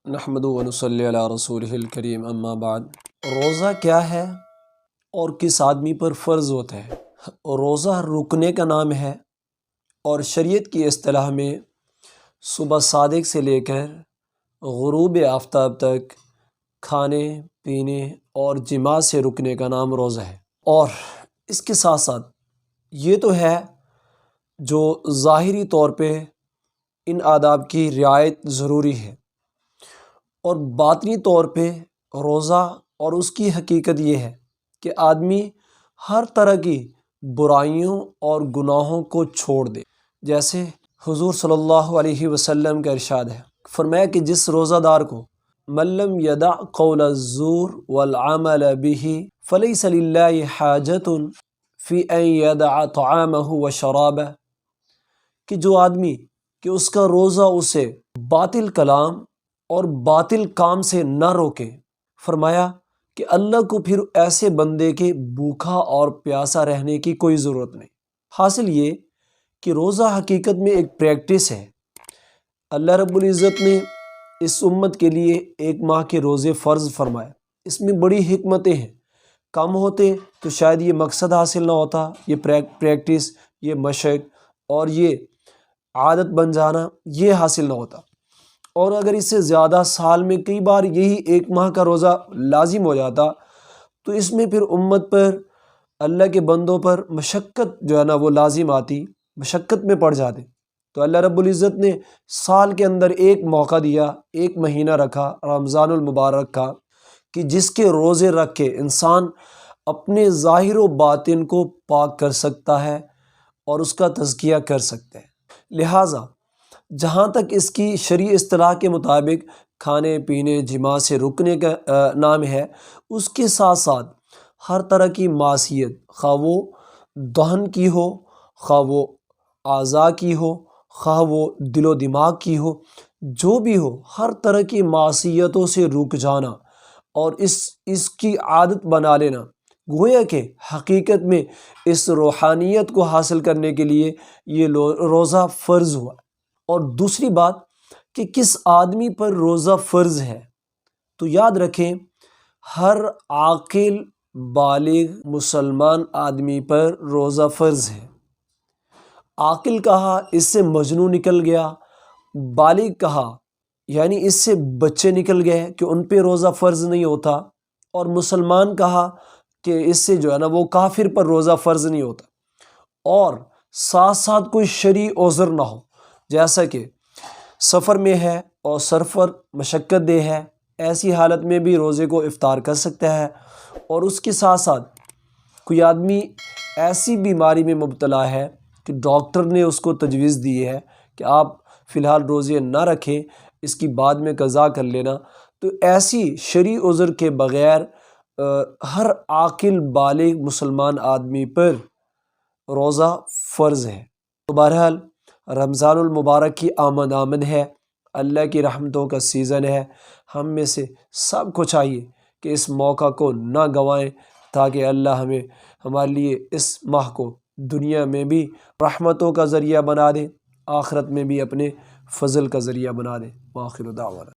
نحمد و نصلی علی رسولہ الکریم اما بعد۔ روزہ کیا ہے اور کس آدمی پر فرض ہوتا ہے؟ روزہ رکنے کا نام ہے اور شریعت کی اصطلاح میں صبح صادق سے لے کر غروب آفتاب تک کھانے پینے اور جماع سے رکنے کا نام روزہ ہے۔ اور اس کے ساتھ ساتھ یہ تو ہے جو ظاہری طور پہ ان آداب کی رعایت ضروری ہے، اور باطنی طور پہ روزہ اور اس کی حقیقت یہ ہے کہ آدمی ہر طرح کی برائیوں اور گناہوں کو چھوڑ دے، جیسے حضور صلی اللہ علیہ وسلم کا ارشاد ہے، فرمایا کہ جس روزہ دار کو من لم یدع قول الزور والعمل به فلیس للہ حاجۃ فی ان یدع طعامہ وشرابہ، کہ جو آدمی کہ اس کا روزہ اسے باطل کلام اور باطل کام سے نہ روکے، فرمایا کہ اللہ کو پھر ایسے بندے کے بھوکا اور پیاسا رہنے کی کوئی ضرورت نہیں۔ حاصل یہ کہ روزہ حقیقت میں ایک پریکٹس ہے۔ اللہ رب العزت نے اس امت کے لیے 1 ماہ کے روزے فرض فرمائے، اس میں بڑی حکمتیں ہیں۔ کم ہوتے تو شاید یہ مقصد حاصل نہ ہوتا، یہ پریکٹس، یہ مشق اور یہ عادت بن جانا یہ حاصل نہ ہوتا، اور اگر اس سے زیادہ سال میں کئی بار یہی 1 ماہ کا روزہ لازم ہو جاتا تو اس میں پھر امت پر، اللہ کے بندوں پر مشقت جو ہے نا وہ لازم آتی، مشقت میں پڑ جاتے۔ تو اللہ رب العزت نے سال کے اندر ایک موقع دیا، 1 مہینہ رکھا، رمضان المبارک کا، کہ جس کے روزے رکھ کے انسان اپنے ظاہر و باطن کو پاک کر سکتا ہے اور اس کا تزکیہ کر سکتا ہے۔ لہٰذا جہاں تک اس کی شرعی اصطلاح کے مطابق کھانے پینے جماع سے رکنے کا نام ہے، اس کے ساتھ ساتھ ہر طرح کی معصیت، خواہ وہ دہن کی ہو، خواہ وہ اعضاء کی ہو، خواہ وہ دل و دماغ کی ہو، جو بھی ہو، ہر طرح کی معصیتوں سے رک جانا اور اس کی عادت بنا لینا، گویا کہ حقیقت میں اس روحانیت کو حاصل کرنے کے لیے یہ روزہ فرض ہوا۔ اور دوسری بات کہ کس آدمی پر روزہ فرض ہے، تو یاد رکھیں ہر عاقل بالغ مسلمان آدمی پر روزہ فرض ہے۔ عاقل کہا اس سے مجنون نکل گیا، بالغ کہا یعنی اس سے بچے نکل گئے کہ ان پہ روزہ فرض نہیں ہوتا، اور مسلمان کہا کہ اس سے جو ہے نا وہ کافر پر روزہ فرض نہیں ہوتا، اور ساتھ ساتھ کوئی شرعی عذر نہ ہو، جیسا کہ سفر میں ہے اور سفر مشقت دہ ہے، ایسی حالت میں بھی روزے کو افطار کر سکتا ہے۔ اور اس کے ساتھ ساتھ کوئی آدمی ایسی بیماری میں مبتلا ہے کہ ڈاکٹر نے اس کو تجویز دی ہے کہ آپ فی الحال روزے نہ رکھیں، اس کی بعد میں قضا کر لینا، تو ایسی شرعی عذر کے بغیر ہر عاقل بالغ مسلمان آدمی پر روزہ فرض ہے۔ تو بہرحال رمضان المبارک کی آمد ہے، اللہ کی رحمتوں کا سیزن ہے، ہم میں سے سب کو چاہیے کہ اس موقع کو نہ گنوائیں، تاکہ اللہ ہمارے لیے اس ماہ کو دنیا میں بھی رحمتوں کا ذریعہ بنا دے، آخرت میں بھی اپنے فضل کا ذریعہ بنا دے۔ وآخر دعوانا